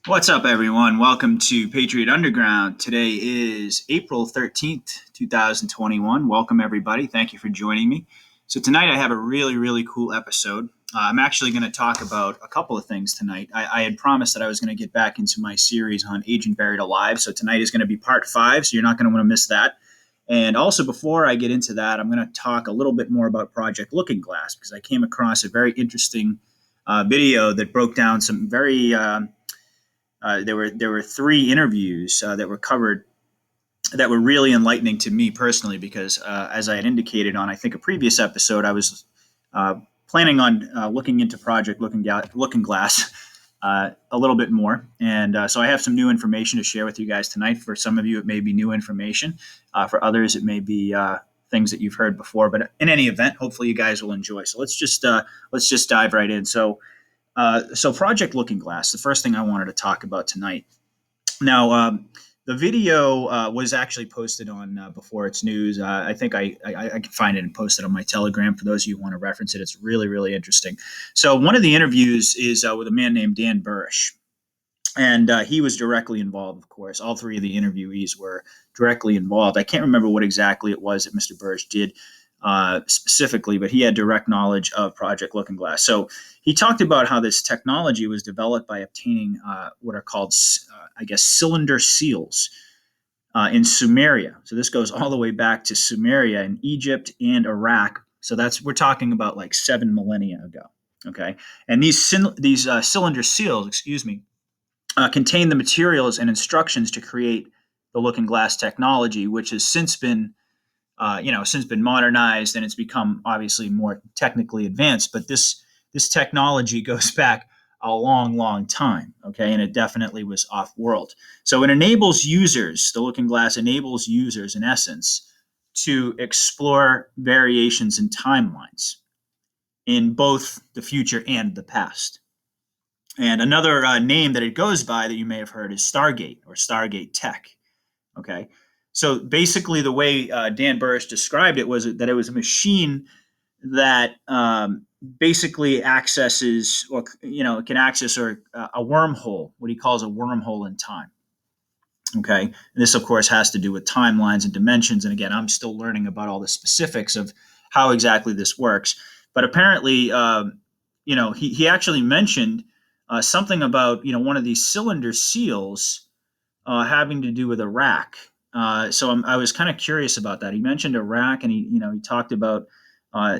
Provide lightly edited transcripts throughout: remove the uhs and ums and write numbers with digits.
What's up, everyone? Welcome to Patriot Underground. Today is April 13th, 2021. Welcome, everybody. Thank you for joining me. So, tonight I have a really cool episode. I'm actually going to talk about a couple of things tonight. I had promised that I was going to get back into my series on Agent Buried Alive. So, tonight is going to be part 5. So, you're not going to want to miss that. And also, before I get into that, I'm going to talk a little bit more about Project Looking Glass because I came across a very interesting video that broke down some very there were 3 interviews that were covered that were really enlightening to me personally because, as I had indicated on I think a previous episode, I was uh, planning on looking into Project Looking Glass a little bit more, and so I have some new information to share with you guys tonight. For some of you, it may be new information. For others, it may be things that you've heard before. But in any event, hopefully, you guys will enjoy. So let's just dive right in. So Project Looking Glass, the first thing I wanted to talk about tonight. Now, the video was actually posted on before its news. I think I can find it and post it on my Telegram for those of you who want to reference it. It's really interesting. So one of the interviews is with a man named Dan Burrish. And he was directly involved, of course. All 3 of the interviewees were directly involved. I can't remember what exactly it was that Mr. Burrish did specifically, but he had direct knowledge of Project Looking Glass. So he talked about how this technology was developed by obtaining what are called, cylinder seals in Sumeria. So this goes all the way back to Sumeria in Egypt and Iraq. So we're talking about like 7 millennia ago. Okay, and these cylinder seals, contain the materials and instructions to create the Looking Glass technology, which has since been modernized and it's become obviously more technically advanced. But this technology goes back a long time, okay, and it definitely was off-world. So it enables users, the Looking Glass enables users, in essence, to explore variations in timelines in both the future and the past. And another name that it goes by that you may have heard is Stargate or Stargate Tech. Okay. So basically, the way Dan Burrish described it was that it was a machine that basically accesses, or can access a wormhole, what he calls a wormhole in time. Okay. And this, of course, has to do with timelines and dimensions. And again, I'm still learning about all the specifics of how exactly this works. But apparently, he actually mentioned something about one of these cylinder seals having to do with Iraq. I was kind of curious about that. He mentioned Iraq, and he talked about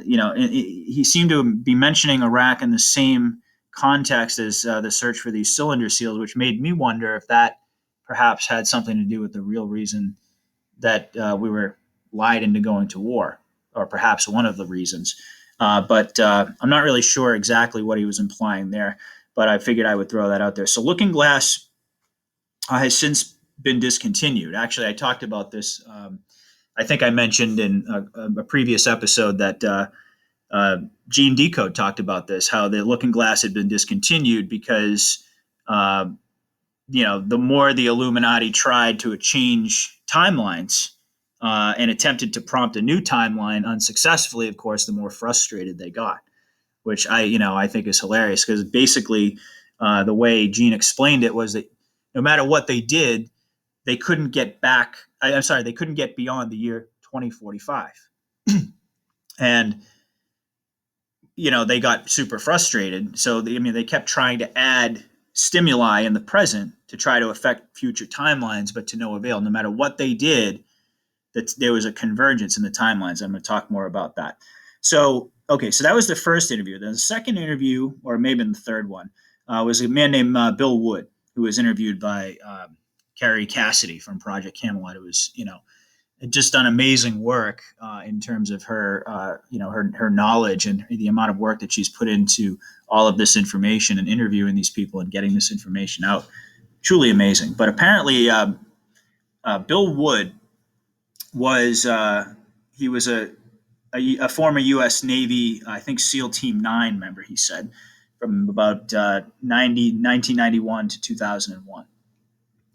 he seemed to be mentioning Iraq in the same context as the search for these cylinder seals, which made me wonder if that perhaps had something to do with the real reason that we were lied into going to war, or perhaps one of the reasons. But I'm not really sure exactly what he was implying there, but I figured I would throw that out there. So Looking Glass has since been discontinued. Actually, I talked about this. I think I mentioned in a previous episode that Gene Decode talked about this, how the Looking Glass had been discontinued because, the more the Illuminati tried to change timelines and attempted to prompt a new timeline unsuccessfully, of course, the more frustrated they got, which I think is hilarious because basically the way Gene explained it was that no matter what they did, they couldn't get back. They couldn't get beyond the year 2045. And, they got super frustrated. So, they kept trying to add stimuli in the present to try to affect future timelines, but to no avail. No matter what they did, that there was a convergence in the timelines. I'm going to talk more about that. So that was the first interview. Then the second interview, or maybe the third one, was a man named Bill Wood, who was interviewed by Carrie Cassidy from Project Camelot. It was, just done amazing work in terms of her, her knowledge and the amount of work that she's put into all of this information and interviewing these people and getting this information out. Truly amazing. But apparently, Bill Wood was he was a former U.S. Navy, I think SEAL Team 9 member. He said from about 1991 to 2001.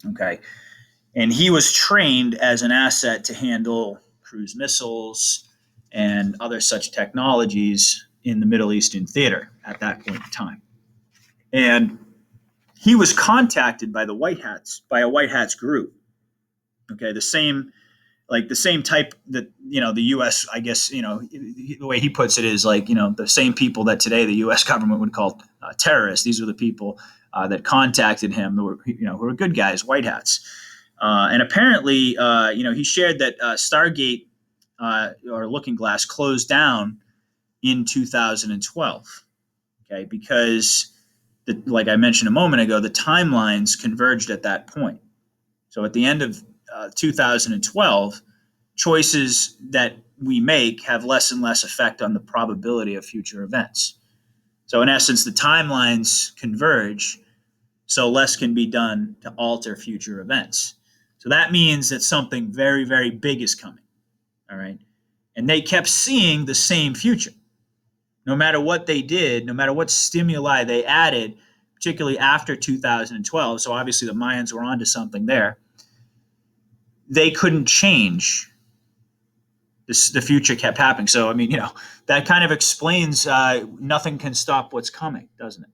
Okay. And he was trained as an asset to handle cruise missiles and other such technologies in the Middle Eastern theater at that point in time. And he was contacted by a White Hats group. Okay, the same type that the U.S. I guess the way he puts it is like the same people that today the U.S. government would call terrorists. These were the people that contacted him who were good guys, White Hats, and apparently he shared that Stargate or Looking Glass closed down in 2012. Okay, because like I mentioned a moment ago, the timelines converged at that point. So at the end of 2012, choices that we make have less and less effect on the probability of future events. So in essence, the timelines converge, so less can be done to alter future events. So that means that something very, very big is coming. All right. And they kept seeing the same future. No matter what they did, no matter what stimuli they added, particularly after 2012, so obviously the Mayans were onto something there, they couldn't change. The future kept happening. So, that kind of explains nothing can stop what's coming, doesn't it?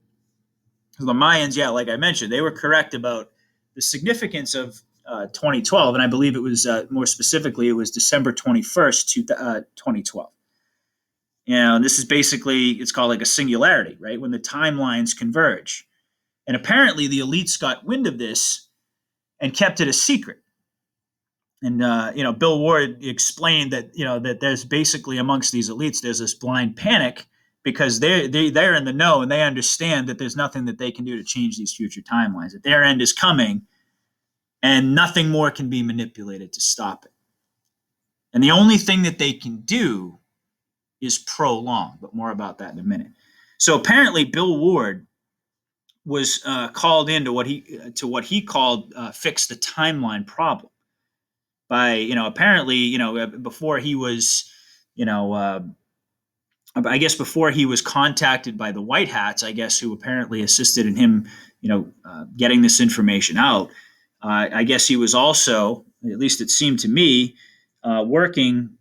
So the Mayans, yeah, like I mentioned, they were correct about the significance of 2012. And I believe it was more specifically, it was December 21st, 2012. This is basically, it's called like a singularity, right? When the timelines converge. And apparently the elites got wind of this and kept it a secret. And Bill Ward explained that that there's basically amongst these elites there's this blind panic because they're in the know and they understand that there's nothing that they can do to change these future timelines. That their end is coming, and nothing more can be manipulated to stop it. And the only thing that they can do is prolong. But more about that in a minute. So apparently, Bill Ward was called into what he called fix the timeline problem. By apparently before he was I guess before he was contacted by the White Hats, I guess, who apparently assisted in him getting this information out. I guess he was also, at least it seemed to me, working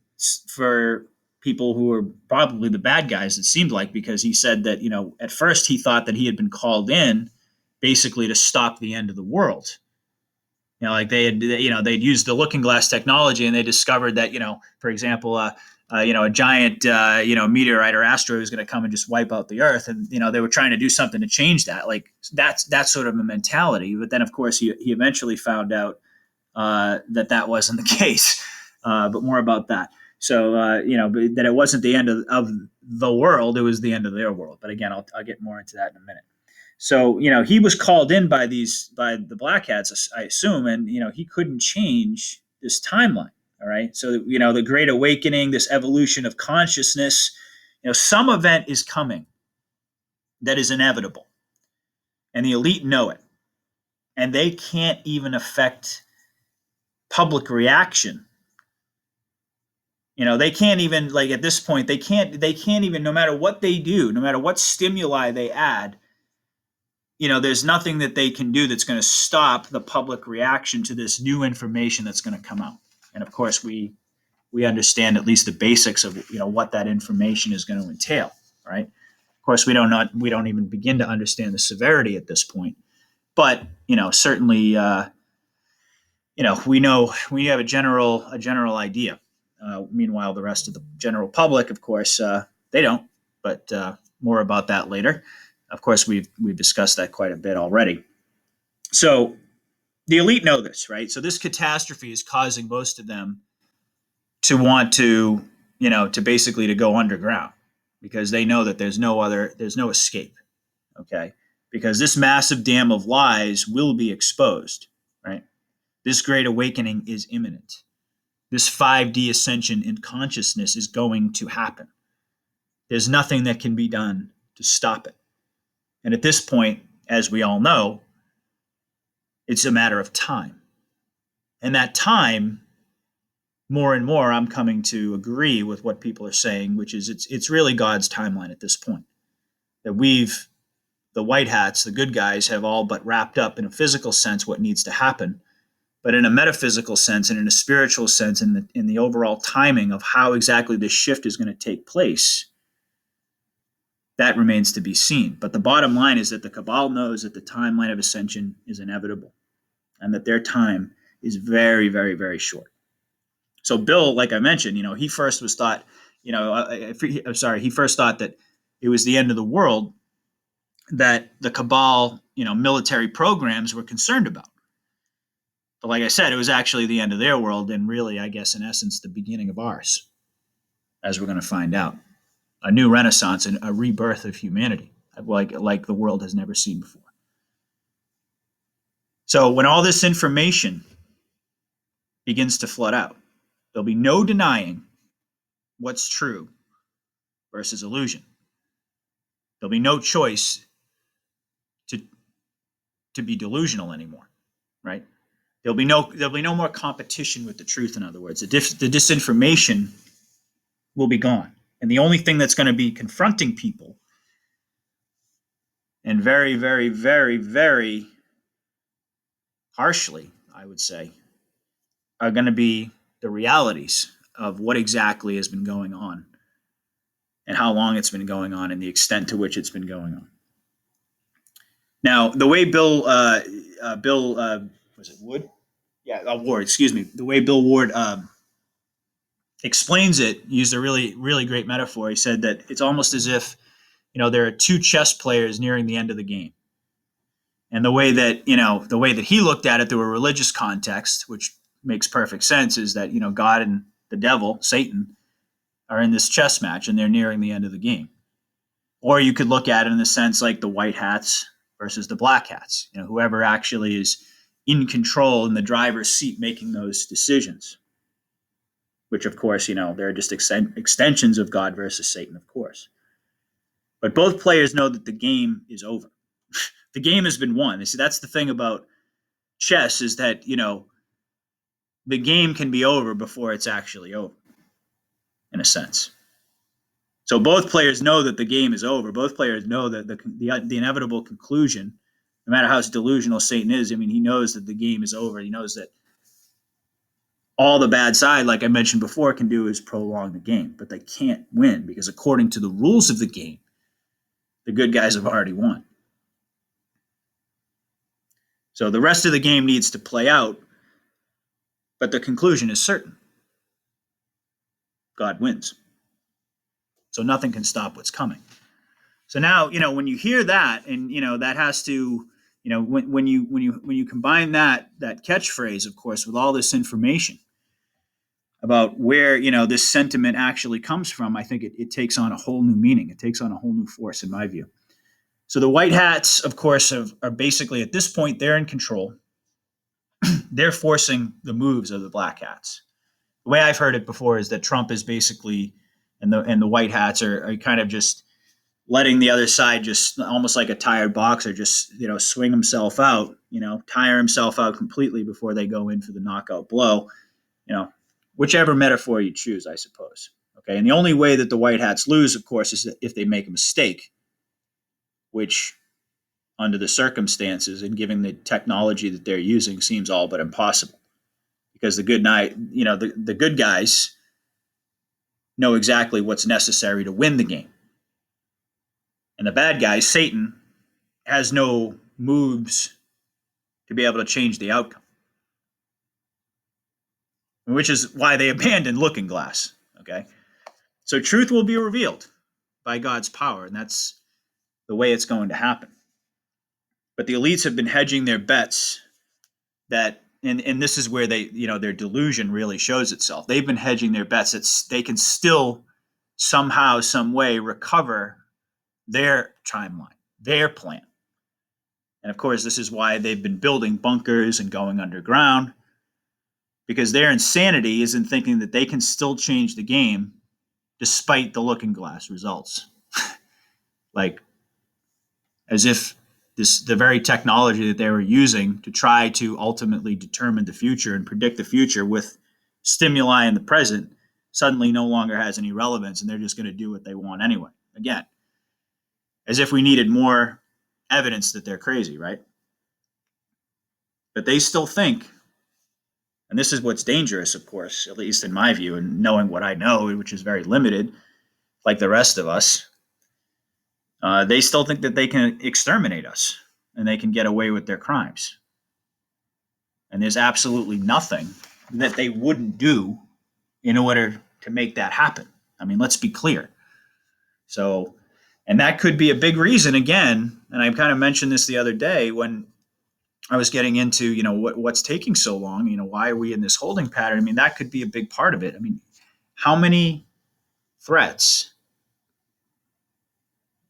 for people who were probably the bad guys, it seemed like, because he said that at first he thought that he had been called in basically to stop the end of the world. Like they'd used the Looking Glass technology, and they discovered that, for example, a giant, meteorite or asteroid was going to come and just wipe out the Earth, and they were trying to do something to change that. Like that's sort of a mentality. But then, of course, he eventually found out that wasn't the case. But more about that. So that it wasn't the end of the world; it was the end of their world. But again, I'll get more into that in a minute. So, he was called in by the Black Hats, I assume, and, he couldn't change this timeline. All right. So, the Great Awakening, this evolution of consciousness, some event is coming that is inevitable. And the elite know it. And they can't even affect public reaction. They can't even, like at this point, they can't even, no matter what they do, no matter what stimuli they add, there's nothing that they can do that's going to stop the public reaction to this new information that's going to come out. And of course, we understand at least the basics of what that information is going to entail, right? Of course, we don't even begin to understand the severity at this point. But certainly, we have a general idea. Meanwhile, the rest of the general public, of course, they don't. But more about that later. Of course, we've discussed that quite a bit already. So the elite know this, right? So this catastrophe is causing most of them to want to basically to go underground because they know that there's no escape, okay? Because this massive dam of lies will be exposed, right? This great awakening is imminent. This 5D ascension in consciousness is going to happen. There's nothing that can be done to stop it. And at this point, as we all know, it's a matter of time. And that time, more and more, I'm coming to agree with what people are saying, which is it's really God's timeline at this point. That the White Hats, the good guys, have all but wrapped up in a physical sense what needs to happen. But in a metaphysical sense and in a spiritual sense, in the overall timing of how exactly this shift is going to take place, that remains to be seen. But the bottom line is that the Cabal knows that the timeline of ascension is inevitable and that their time is very, very, very short. So Bill, like I mentioned, he first was thought, he first thought that it was the end of the world that the Cabal, military programs were concerned about. But like I said, it was actually the end of their world and really, I guess, in essence, the beginning of ours, as we're going to find out. A new renaissance and a rebirth of humanity, like the world has never seen before. So when all this information begins to flood out, there'll be no denying what's true versus illusion. There'll be no choice to be delusional anymore, right? There'll be no more competition with the truth. In other words, the disinformation will be gone, and the only thing that's going to be confronting people, and very, very, very, very harshly, I would say, are going to be the realities of what exactly has been going on, and how long it's been going on, and the extent to which it's been going on. Now, the way Bill was it Wood? Yeah, Ward. Excuse me. The way Bill Ward explains it, used a really, really great metaphor. He said that it's almost as if there are two chess players nearing the end of the game, and the way that he looked at it through a religious context, which makes perfect sense, is that God and the devil, Satan, are in this chess match, and they're nearing the end of the game. Or you could look at it in the sense like the white hats versus the black hats. Whoever actually is in control in the driver's seat making those decisions, which of course, they're just extensions of God versus Satan, of course. But both players know that the game is over. The game has been won. See, that's the thing about chess, is that, the game can be over before it's actually over, in a sense. So both players know that the game is over. Both players know that the inevitable conclusion, no matter how delusional Satan is, he knows that the game is over. He knows that all the bad side, like I mentioned before, can do is prolong the game, but they can't win because according to the rules of the game, the good guys have already won. So the rest of the game needs to play out, but the conclusion is certain. God wins. So nothing can stop what's coming. So now, when you hear that, and that has to, when you combine that catchphrase, of course, with all this information about where this sentiment actually comes from, I think it takes on a whole new meaning. It takes on a whole new force, in my view. So the white hats, of course, are basically at this point they're in control. They're forcing the moves of the black hats. The way I've heard it before is that Trump is basically, and the white hats are kind of just letting the other side, just almost like a tired boxer, just swing himself out, tire himself out completely before they go in for the knockout blow. Whichever metaphor you choose, I suppose. Okay, and the only way that the white hats lose, of course, is if they make a mistake, which, under the circumstances and given the technology that they're using, seems all but impossible. Because the good guys know exactly what's necessary to win the game. And the bad guy, Satan, has no moves to be able to change the outcome. Which is why they abandoned Looking Glass. Okay? So truth will be revealed by God's power, and that's the way it's going to happen. But the elites have been hedging their bets that, and this is where their delusion really shows itself. They've been hedging their bets that they can still somehow, some way recover their timeline, their plan. And of course, this is why they've been building bunkers and going underground, because their insanity is in thinking that they can still change the game despite the Looking Glass results. Like, as if the very technology that they were using to try to ultimately determine the future and predict the future with stimuli in the present suddenly no longer has any relevance, and they're just going to do what they want anyway. Again, as if we needed more evidence that they're crazy, right? But they still think, and this is what's dangerous, of course, at least in my view, and knowing what I know, which is very limited, like the rest of us, They still think that they can exterminate us and they can get away with their crimes. And there's absolutely nothing that they wouldn't do in order to make that happen. I mean, let's be clear. So, and that could be a big reason again. And I kind of mentioned this the other day when I was getting into, what's taking so long? Why are we in this holding pattern? I mean, that could be a big part of it. I mean, how many threats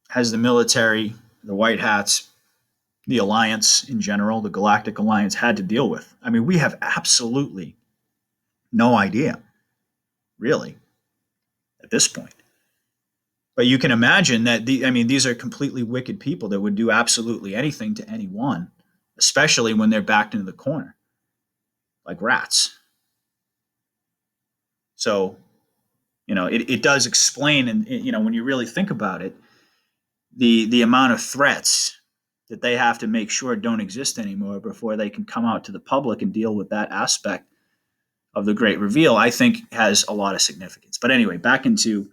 has the military, the white hats, the alliance in general, the Galactic Alliance had to deal with? I mean, we have absolutely no idea, really, at this point. But you can imagine that these are completely wicked people that would do absolutely anything to anyone, especially when they're backed into the corner, like rats. So, it does explain, and when you really think about it, the amount of threats that they have to make sure don't exist anymore before they can come out to the public and deal with that aspect of the great reveal, I think has a lot of significance. But anyway, back into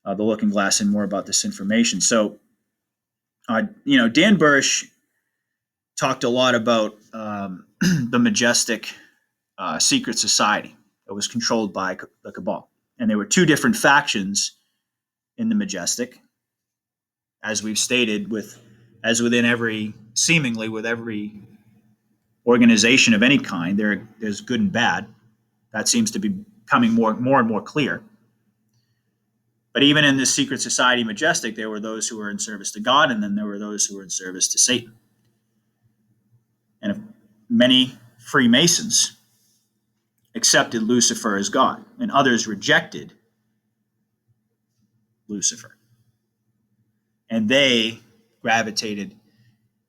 the looking glass and more about this information. So, Dan Bursch talked a lot about the Majestic secret society that was controlled by the Cabal. And there were two different factions in the Majestic, as we've stated, seemingly with every organization of any kind, there's good and bad. That seems to be becoming more and more clear. But even in this secret society Majestic, there were those who were in service to God, and then there were those who were in service to Satan. And many Freemasons accepted Lucifer as God, and others rejected Lucifer. And they gravitated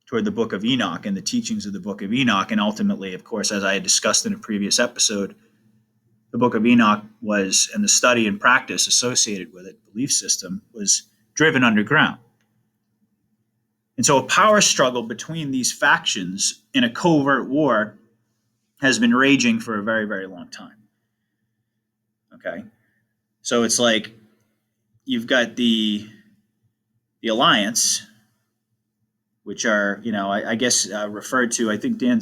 toward the Book of Enoch and the teachings of the Book of Enoch. And ultimately, of course, as I had discussed in a previous episode, the Book of Enoch was, and the study and practice associated with it, belief system, was driven underground. And so a power struggle between these factions in a covert war has been raging for a very, very long time. Okay? So it's like you've got the Alliance, which are, I guess referred to, I think Dan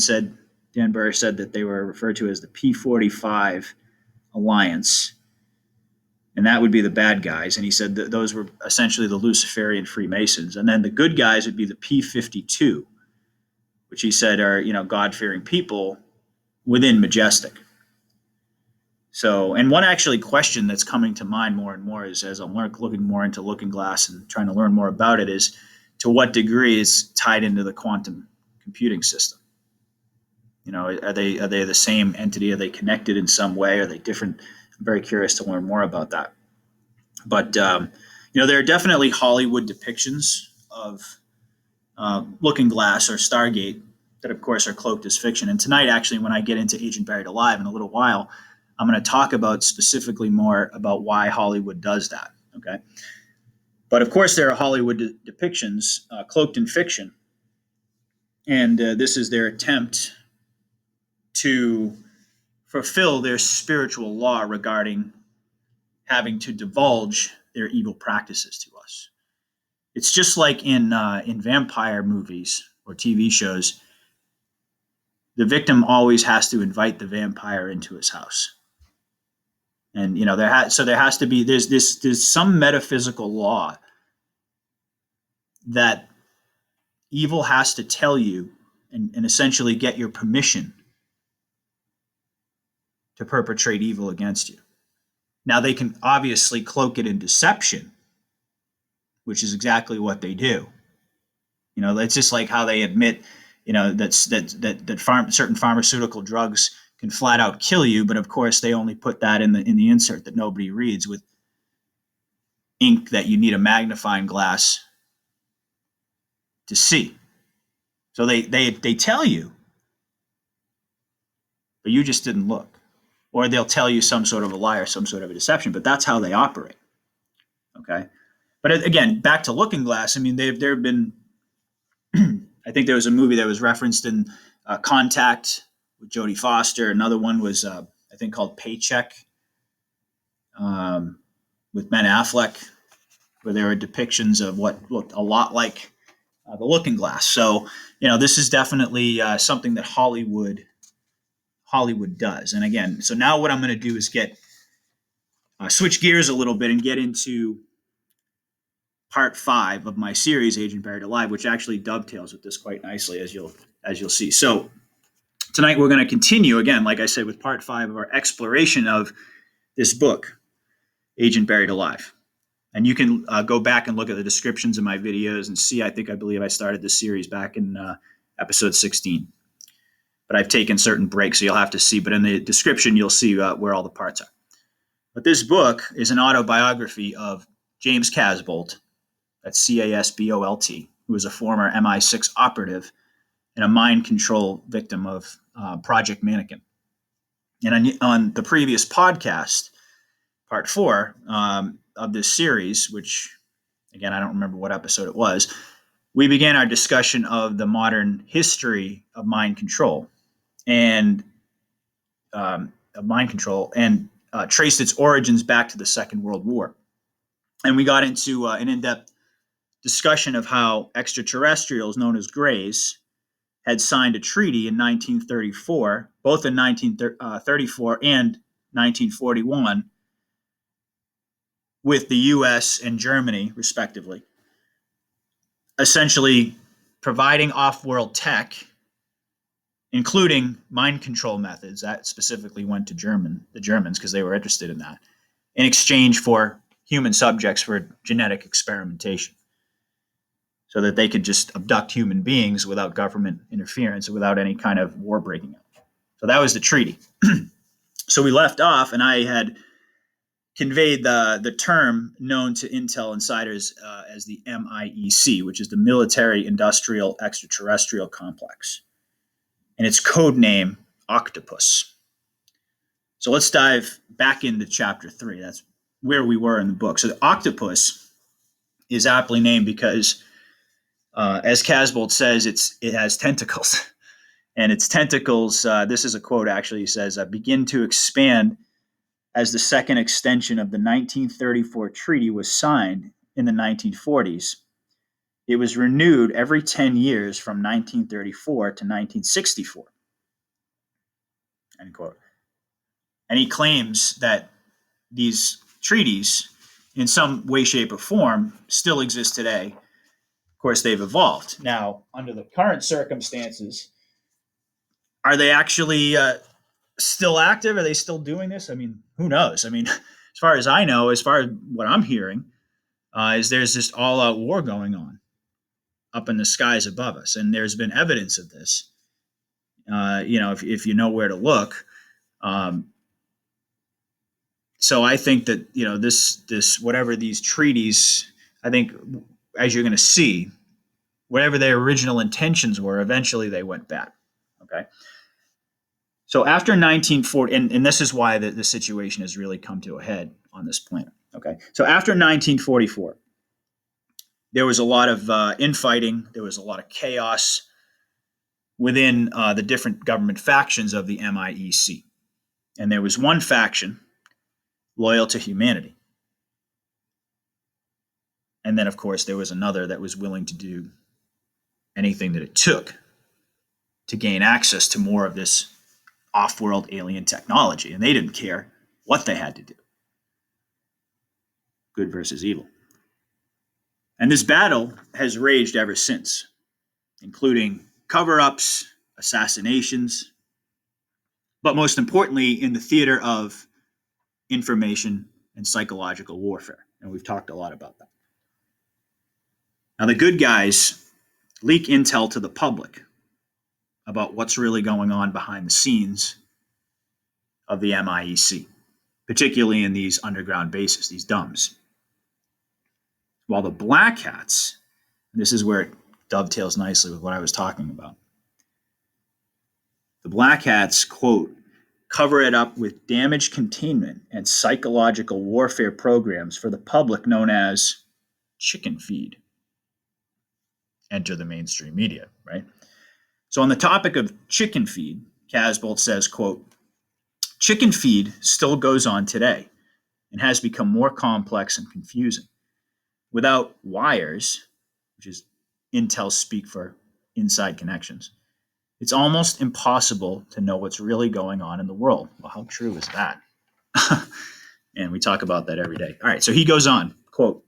Burr said that they were referred to as the P45 Alliance, and that would be the bad guys. And he said that those were essentially the Luciferian Freemasons. And then the good guys would be the P52, which he said are, God-fearing people within Majestic. So, and one actually question that's coming to mind more and more is, as I'm looking more into Looking Glass and trying to learn more about it, is to what degree is tied into the quantum computing system? Are they the same entity? Are they connected in some way? Are they different? I'm very curious to learn more about that. But there are definitely Hollywood depictions of Looking Glass or Stargate that, of course, are cloaked as fiction. And tonight, actually, when I get into Agent Buried Alive in a little while, I'm going to talk about specifically more about why Hollywood does that. Okay. But of course, there are Hollywood depictions cloaked in fiction. And this is their attempt to fulfill their spiritual law regarding having to divulge their evil practices to us. It's just like in vampire movies or TV shows. The victim always has to invite the vampire into his house. And there has to be there's some metaphysical law that evil has to tell you and essentially get your permission to perpetrate evil against you. Now, they can obviously cloak it in deception, which is exactly what they do. It's just like how they admit, that certain pharmaceutical drugs can flat out kill you, but of course they only put that in the insert that nobody reads with ink that you need a magnifying glass to see. So they tell you, but you just didn't look. Or they'll tell you some sort of a lie or some sort of a deception, but that's how they operate. Okay? But again, back to Looking Glass, I mean, there have been, I think there was a movie that was referenced in Contact with Jodie Foster. Another one was, I think, called Paycheck with Ben Affleck, where there are depictions of what looked a lot like the Looking Glass. So, this is definitely something that Hollywood does. And again, so now what I'm going to do is switch gears a little bit and get into part 5 of my series, Agent Buried Alive, which actually dovetails with this quite nicely, as you'll see. So tonight we're going to continue again, like I said, with part 5 of our exploration of this book, Agent Buried Alive. And you can go back and look at the descriptions of my videos and see. I believe I started this series back in episode 16, but I've taken certain breaks, so you'll have to see. But in the description, you'll see where all the parts are. But this book is an autobiography of James Casbolt. That's Casbolt, who was a former MI6 operative and a mind control victim of Project Mannequin. And on the previous podcast, part 4 of this series, which, again, I don't remember what episode it was, we began our discussion of the modern history of mind control and traced its origins back to the Second World War. And we got into an in-depth discussion of how extraterrestrials known as Greys had signed a treaty in 1934, both in 1934 and 1941, with the U.S. and Germany, respectively, essentially providing off-world tech, including mind control methods that specifically went to the Germans because they were interested in that, in exchange for human subjects for genetic experimentation, so that they could just abduct human beings without government interference and without any kind of war breaking out. So that was the treaty. So we left off, and I had conveyed the term known to Intel insiders as the MIEC, which is the Military Industrial Extraterrestrial Complex, and its code name, Octopus. So let's dive back into chapter 3. That's where we were in the book. So the Octopus is aptly named because, as Casbolt says, it has tentacles. And its tentacles, this is a quote actually, he says, begin to expand as the second extension of the 1934 treaty was signed in the 1940s. It was renewed every 10 years from 1934 to 1964. End quote. And he claims that these treaties, in some way, shape, or form, still exist today. Of course, they've evolved. Now, under the current circumstances, are they actually still active? Are they still doing this? I mean, who knows? I mean, as far as I know, as far as what I'm hearing, is there's just all-out war going on up in the skies above us, and there's been evidence of this. If you know where to look. So I think that this whatever these treaties, I think, as you're going to see, whatever their original intentions were, eventually they went bad. Okay. So after 1940, and this is why the situation has really come to a head on this planet. Okay. So after 1944, there was a lot of infighting. There was a lot of chaos within the different government factions of the MIEC. And there was one faction loyal to humanity. And then, of course, there was another that was willing to do anything that it took to gain access to more of this off-world alien technology. And they didn't care what they had to do. Good versus evil. And this battle has raged ever since, including cover-ups, assassinations, but most importantly, in the theater of information and psychological warfare. And we've talked a lot about that. Now, the good guys leak intel to the public about what's really going on behind the scenes of the MIEC, particularly in these underground bases, these DUMBs. While the black hats, and this is where it dovetails nicely with what I was talking about, the black hats, quote, cover it up with damage containment and psychological warfare programs for the public known as chicken feed. Enter the mainstream media, right? So on the topic of chicken feed, Casbolt says, quote, chicken feed still goes on today and has become more complex and confusing. without wires, which is Intel speak for inside connections, it's almost impossible to know what's really going on in the world. Well, how true is that? And we talk about that every day. All right, so he goes on, quote,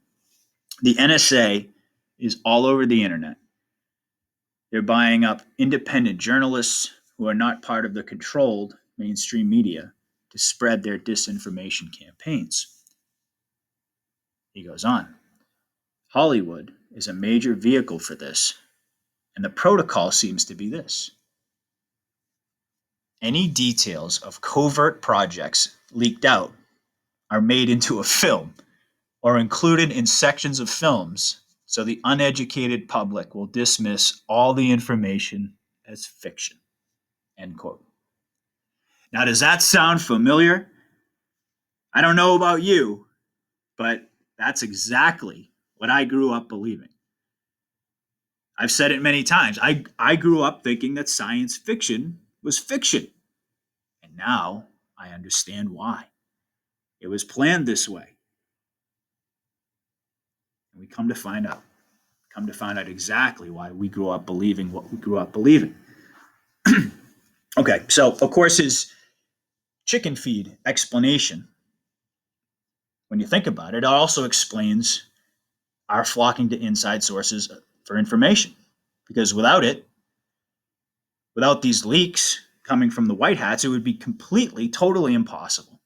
the NSA is all over the internet. They're buying up independent journalists who are not part of the controlled mainstream media to spread their disinformation campaigns. He goes on, Hollywood is a major vehicle for this, and the protocol seems to be this. Any details of covert projects leaked out are made into a film or included in sections of films so the uneducated public will dismiss all the information as fiction. End quote. Now, does that sound familiar? I don't know about you, but that's exactly what I grew up believing. I've said it many times. I grew up thinking that science fiction was fiction. And now I understand why. It was planned this way. And we come to find out exactly why we grew up believing what we grew up believing. Okay, so of course his chicken feed explanation, when you think about it, also explains our flocking to inside sources for information. Because without these leaks coming from the white hats, it would be completely, totally impossible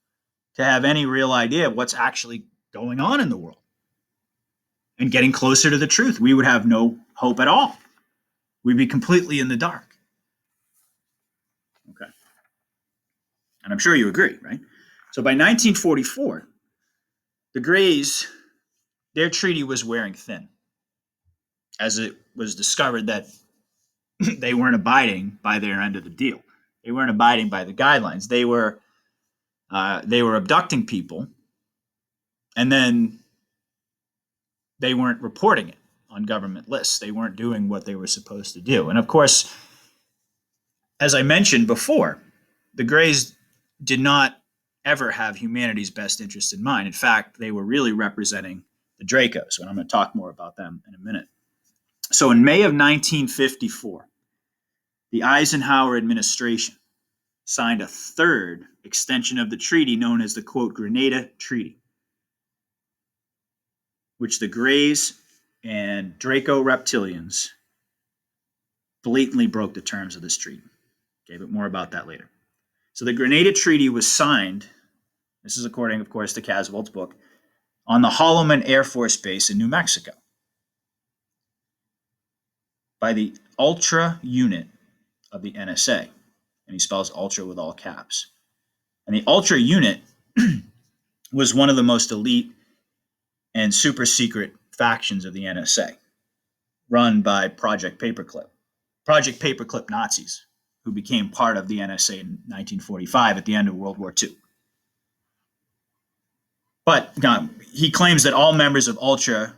to have any real idea of what's actually going on in the world and getting closer to the truth. We would have no hope at all. We'd be completely in the dark. Okay. And I'm sure you agree, right? So by 1944, the Greys, their treaty was wearing thin, as it was discovered that they weren't abiding by their end of the deal. They weren't abiding by the guidelines. They were abducting people, and then they weren't reporting it on government lists. They weren't doing what they were supposed to do. And of course, as I mentioned before, the Greys did not ever have humanity's best interest in mind. In fact, they were really representing the Dracos, and I'm going to talk more about them in a minute. So in May of 1954, the Eisenhower administration signed a third extension of the treaty known as the, quote, Grenada Treaty, which the Greys and Draco reptilians blatantly broke the terms of this treaty. Okay, but more about that later. So the Grenada Treaty was signed, this is according, of course, to Caswald's book, on the Holloman Air Force Base in New Mexico by the Ultra Unit of the NSA. And he spells Ultra with all caps. And the Ultra Unit was one of the most elite and super secret factions of the NSA, run by Project Paperclip Nazis, who became part of the NSA in 1945 at the end of World War II. But he claims that all members of Ultra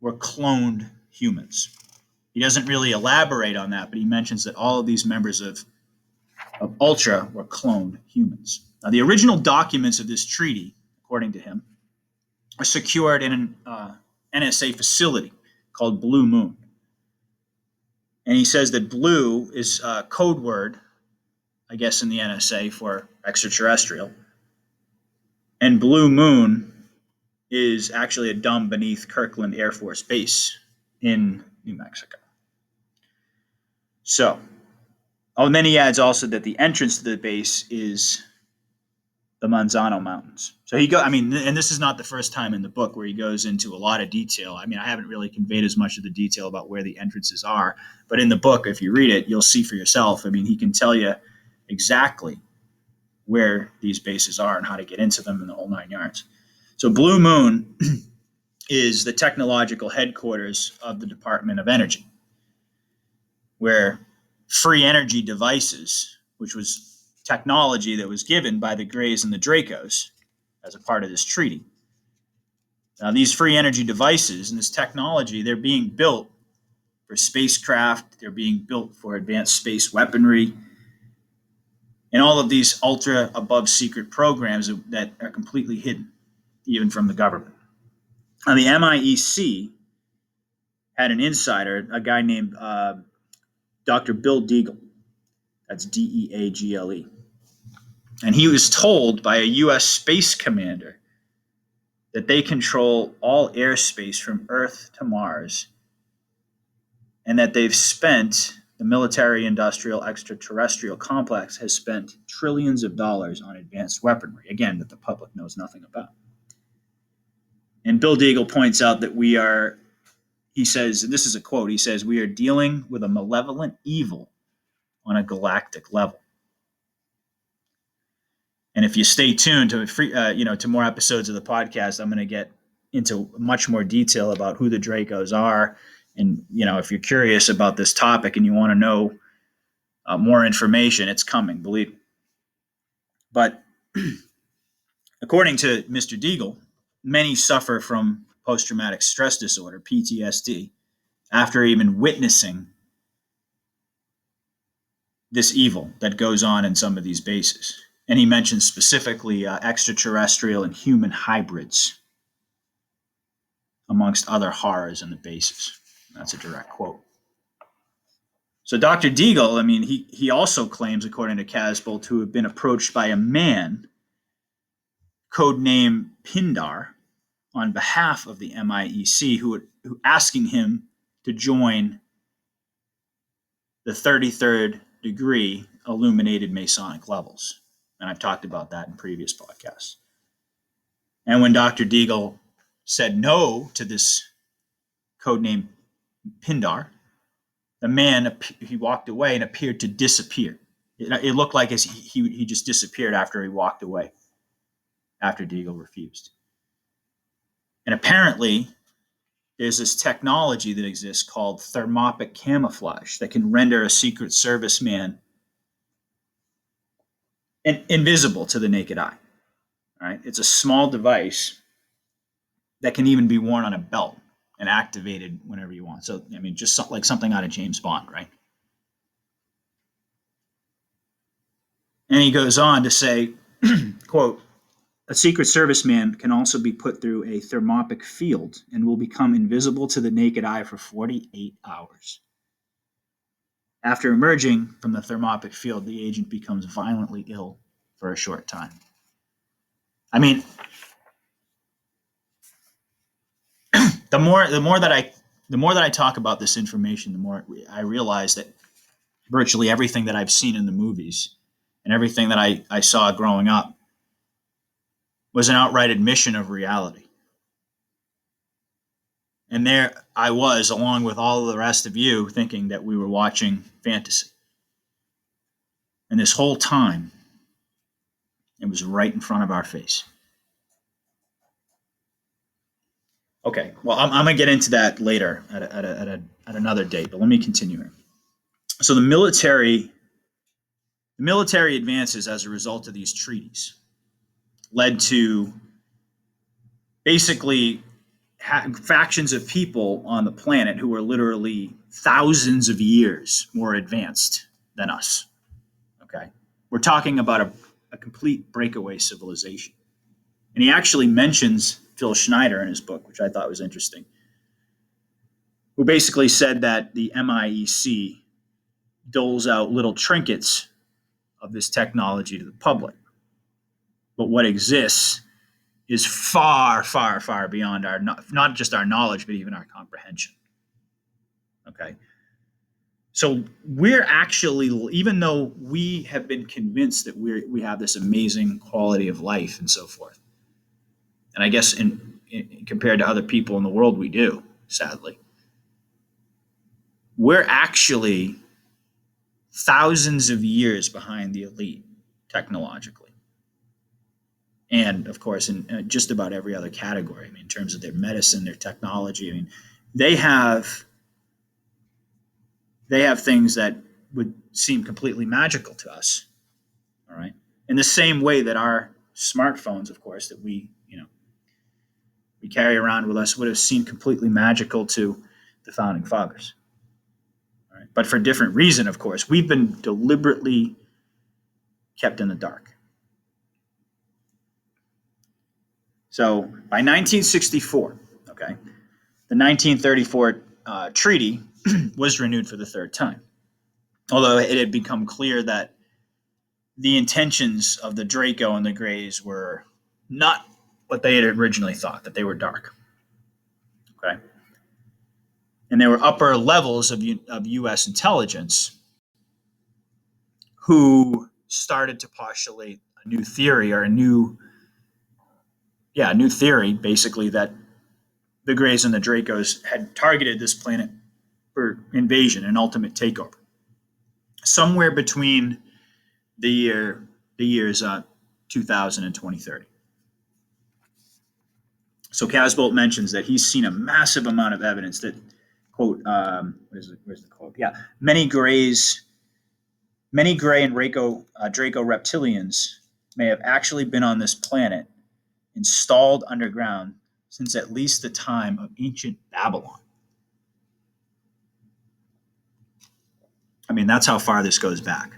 were cloned humans. He doesn't really elaborate on that, but he mentions that all of these members of Ultra were cloned humans. Now, the original documents of this treaty, according to him, are secured in an NSA facility called Blue Moon. And he says that blue is a code word, I guess, in the NSA for extraterrestrial. And Blue Moon is actually a dumb beneath Kirkland Air Force Base in New Mexico. So, and then he adds also that the entrance to the base is the Manzano Mountains. So and this is not the first time in the book where he goes into a lot of detail. I mean, I haven't really conveyed as much of the detail about where the entrances are, but in the book, if you read it, you'll see for yourself. I mean, he can tell you exactly where these bases are and how to get into them in the whole 9 yards. So Blue Moon is the technological headquarters of the Department of Energy, where free energy devices, which was technology that was given by the Greys and the Dracos as a part of this treaty. Now, these free energy devices and this technology, they're being built for spacecraft, they're being built for advanced space weaponry, and all of these ultra above secret programs that are completely hidden, even from the government. The MIEC had an insider, a guy named Dr. Bill Deagle. That's Deagle. And he was told by a U.S. space commander that they control all airspace from Earth to Mars, and that the military industrial extraterrestrial complex has spent trillions of dollars on advanced weaponry, again, that the public knows nothing about. And Bill Deagle points out that he says, this is a quote, he says, "We are dealing with a malevolent evil on a galactic level." And if you stay tuned to more episodes of the podcast, I'm going to get into much more detail about who the Dracos are. And, if you're curious about this topic and you want to know more information, it's coming, believe me. But according to Mr. Deagle, many suffer from post-traumatic stress disorder, PTSD, after even witnessing this evil that goes on in some of these bases. And he mentions specifically extraterrestrial and human hybrids, amongst other horrors in the bases. That's a direct quote. So Dr. Deagle, he also claims, according to Casbolt, to have been approached by a man, codenamed Pindar, on behalf of the MIEC, who asking him to join the 33rd degree illuminated Masonic levels. And I've talked about that in previous podcasts. And when Dr. Deagle said no to this codename Pindar, the man, he walked away and appeared to disappear. It looked like he just disappeared after he walked away, after Deagle refused. And apparently, there's this technology that exists called thermopic camouflage that can render a Secret Service man invisible to the naked eye. Right? It's a small device that can even be worn on a belt and activated whenever you want. So, just like something out of James Bond, right? And he goes on to say, quote, "A Secret Service man can also be put through a thermopic field and will become invisible to the naked eye for 48 hours. After emerging from the thermopic field, the agent becomes violently ill for a short time." The more that I talk about this information, the more I realize that virtually everything that I've seen in the movies and everything that I saw growing up was an outright admission of reality. And there I was, along with all of the rest of you, thinking that we were watching fantasy. And this whole time, it was right in front of our face. Okay, well, I'm going to get into that later at another date, but let me continue here. So the military advances as a result of these treaties led to basically factions of people on the planet who were literally thousands of years more advanced than us. Okay, we're talking about a complete breakaway civilization. And he actually mentions Phil Schneider in his book, which I thought was interesting, who basically said that the MIEC doles out little trinkets of this technology to the public. But what exists is far, far, far beyond our, not just our knowledge, but even our comprehension. Okay. So we're actually, even though we have been convinced that we have this amazing quality of life and so forth, and I guess compared to other people in the world, we do, sadly, we're actually thousands of years behind the elite technologically. And of course, in just about every other category, in terms of their medicine, their technology, they have things that would seem completely magical to us. All right. In the same way that our smartphones, of course, that we carry around with us would have seemed completely magical to the founding fathers. All right. But for a different reason, of course, we've been deliberately kept in the dark. So by 1964, okay, The 1934 treaty was renewed for the third time, although it had become clear that the intentions of the Draco and the Greys were not what they had originally thought, that they were dark. Okay. And there were upper levels of U.S. intelligence who started to postulate a new theory, or a new theory, basically, that the Greys and the Dracos had targeted this planet for invasion and ultimate takeover. Somewhere between the years 2000 and 2030. So Casbolt mentions that he's seen a massive amount of evidence that, quote, where's the quote? Yeah, many Gray and Draco reptilians may have actually been on this planet, installed underground since at least the time of ancient Babylon. I mean, that's how far this goes back.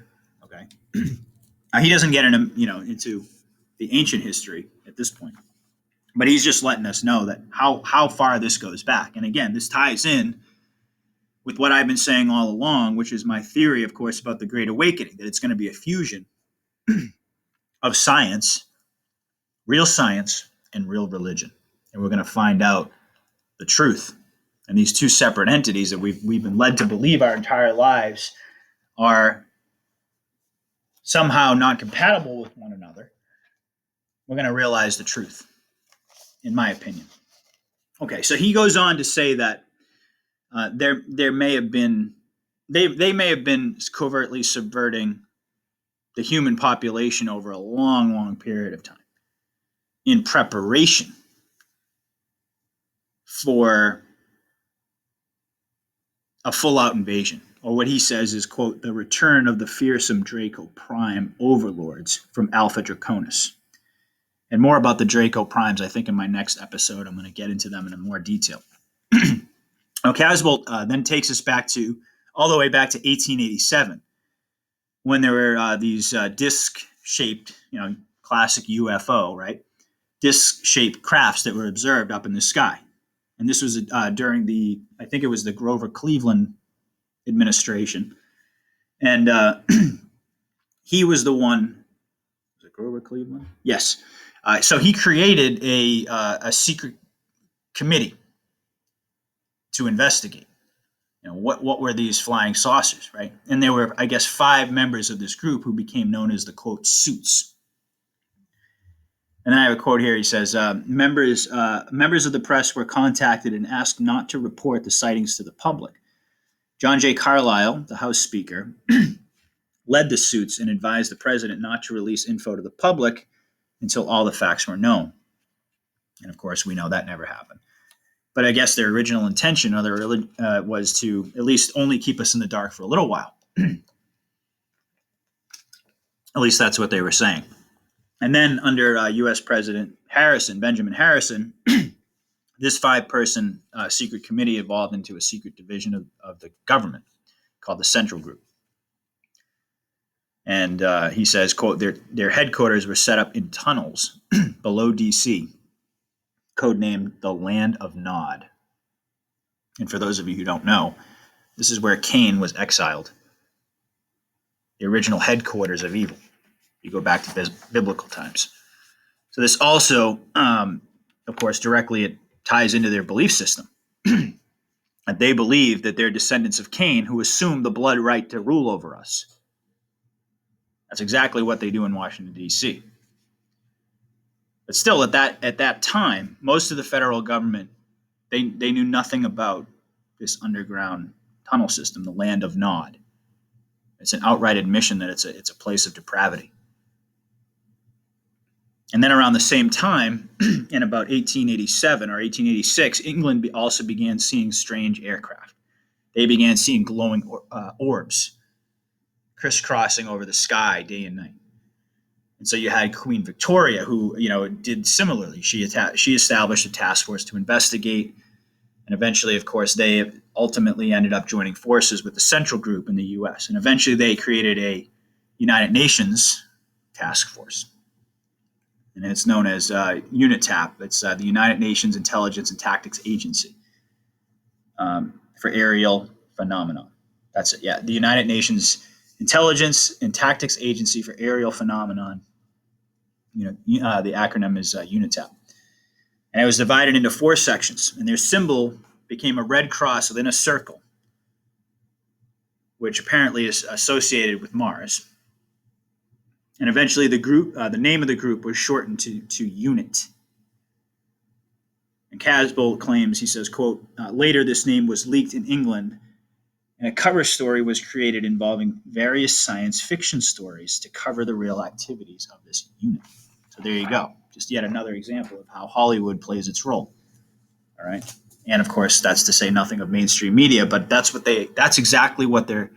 Okay, now, he doesn't get into the ancient history at this point, but he's just letting us know that how far this goes back. And again, this ties in with what I've been saying all along, which is my theory, of course, about the Great Awakening, that it's going to be a fusion of science, and real religion. And we're going to find out the truth. And these two separate entities that we've been led to believe our entire lives are somehow not compatible with one another. We're going to realize the truth, in my opinion. Okay, so he goes on to say that there may have been they may have been covertly subverting the human population over a long period of time in preparation for a full-out invasion, or what he says is, quote, the return of the fearsome Draco Prime overlords from Alpha Draconis. And more about the Draco Primes, I think, in my next episode. I'm going to get into them in more detail. Now, Casbolt then takes us all the way back to 1887, when there were these disc-shaped, classic UFO, right? Disc-shaped crafts that were observed up in the sky. And this was during I think it was the Grover Cleveland administration. And he was the one, was it Grover Cleveland? Yes. So he created a secret committee to investigate. What were these flying saucers, right? And there were, I guess, 5 members of this group who became known as the, quote, suits. And then I have a quote here. He says, members of the press were contacted and asked not to report the sightings to the public. John J. Carlisle, the House Speaker, led the suits and advised the president not to release info to the public until all the facts were known. And of course, we know that never happened. But I guess their original intention was to at least only keep us in the dark for a little while. At least that's what they were saying. And then under U.S. President Benjamin Harrison, this 5-person secret committee evolved into a secret division of the government called the Central Group. And he says, quote, their headquarters were set up in tunnels below D.C., codenamed the Land of Nod. And for those of you who don't know, this is where Cain was exiled, the original headquarters of evil. You go back to biblical times. So this also, of course, directly ties into their belief system. And they believe that they're descendants of Cain, who assumed the blood right to rule over us. That's exactly what they do in Washington, D.C. But still, at that time, most of the federal government, they knew nothing about this underground tunnel system, the Land of Nod. It's an outright admission that it's a place of depravity. And then around the same time, in about 1887 or 1886, England also began seeing strange aircraft. They began seeing glowing orbs crisscrossing over the sky day and night. And so you had Queen Victoria, who did similarly. She established a task force to investigate, and eventually, of course, they ultimately ended up joining forces with the Central Group in the U.S. And eventually, they created a United Nations task force, and it's known as UNITAP. It's the United Nations Intelligence and Tactics Agency. for aerial phenomenon. That's it. Yeah, the United Nations Intelligence and Tactics Agency for Aerial Phenomenon. The acronym is UNITAP. And it was divided into 4 sections, and their symbol became a red cross within a circle, which apparently is associated with Mars. And eventually, the name of the group was shortened to UNIT. And Casbolt claims, he says, quote, later this name was leaked in England, and a cover story was created involving various science fiction stories to cover the real activities of this unit. So there you go. Just yet another example of how Hollywood plays its role. All right. And of course, that's to say nothing of mainstream media, but that's exactly what their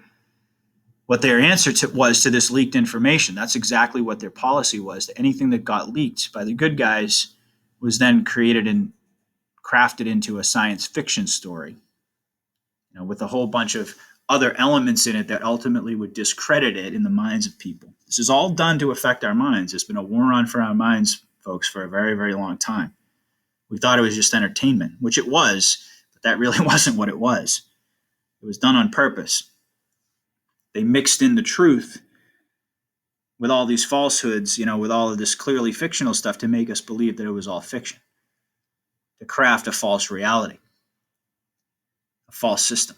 answer was to this leaked information. That's exactly what their policy was. That anything that got leaked by the good guys was then created and crafted into a science fiction story, with a whole bunch of other elements in it that ultimately would discredit it in the minds of people. This is all done to affect our minds. It's been a war on for our minds, folks, for a very, very long time. We thought it was just entertainment, which it was, but that really wasn't what it was. It was done on purpose. They mixed in the truth with all these falsehoods, with all of this clearly fictional stuff to make us believe that it was all fiction, to craft a false reality, a false system.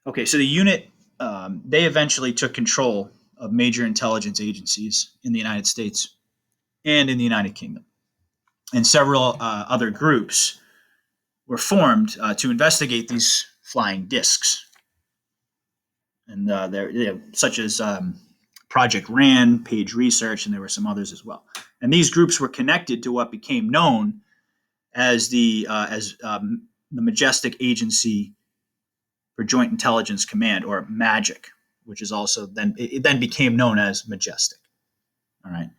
Okay, so the unit, they eventually took control of major intelligence agencies in the United States and in the United Kingdom. And several other groups were formed to investigate these flying discs. And such as Project RAND, Page Research, and there were some others as well. And these groups were connected to what became known as the Majestic Agency for Joint Intelligence Command, or MAGIC, which is also then became known as Majestic. All right,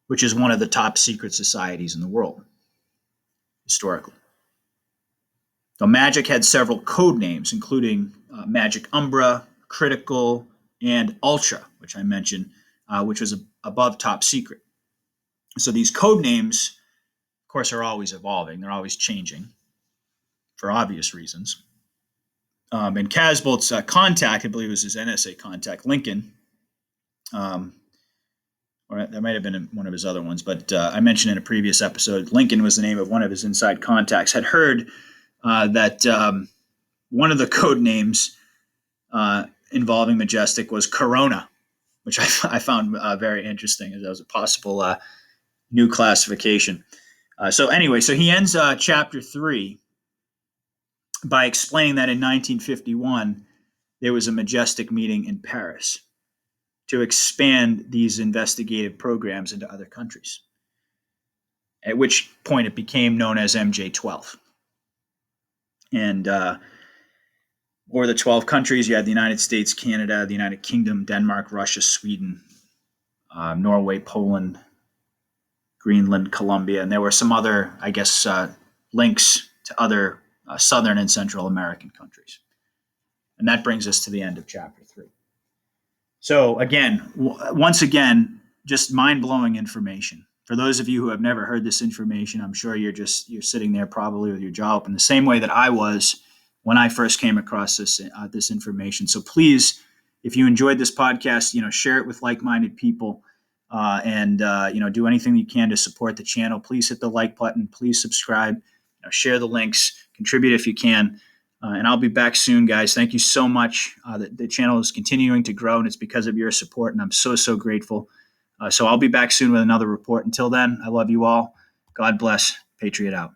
which is one of the top secret societies in the world historically. So MAGIC had several code names, including Magic Umbra, Critical, and Ultra, which I mentioned, which was above top secret. So these code names, of course, are always evolving. They're always changing for obvious reasons. And Casbolt's contact, I believe it was his NSA contact, Lincoln, or that might have been one of his other ones, but I mentioned in a previous episode, Lincoln was the name of one of his inside contacts, had heard that one of the code names involving Majestic was Corona, which I found very interesting, as that was a possible new classification. So he ends chapter 3 by explaining that in 1951, there was a Majestic meeting in Paris to expand these investigative programs into other countries, at which point it became known as MJ-12. And or the 12 countries, you had the United States, Canada, the United Kingdom, Denmark, Russia, Sweden, Norway, Poland, Greenland, Colombia, and there were some other, links to other Southern and Central American countries. And that brings us to the end of chapter 3. So again, once again, just mind-blowing information. For those of you who have never heard this information, I'm sure you're sitting there probably with your jaw open the same way that I was when I first came across this information. So please, if you enjoyed this podcast, share it with like-minded people, and do anything you can to support the channel. Please hit the like button. Please subscribe. Share the links. Contribute if you can. And I'll be back soon, guys. Thank you so much. The channel is continuing to grow, and it's because of your support, and I'm so, so grateful. So I'll be back soon with another report. Until then, I love you all. God bless. Patriot out.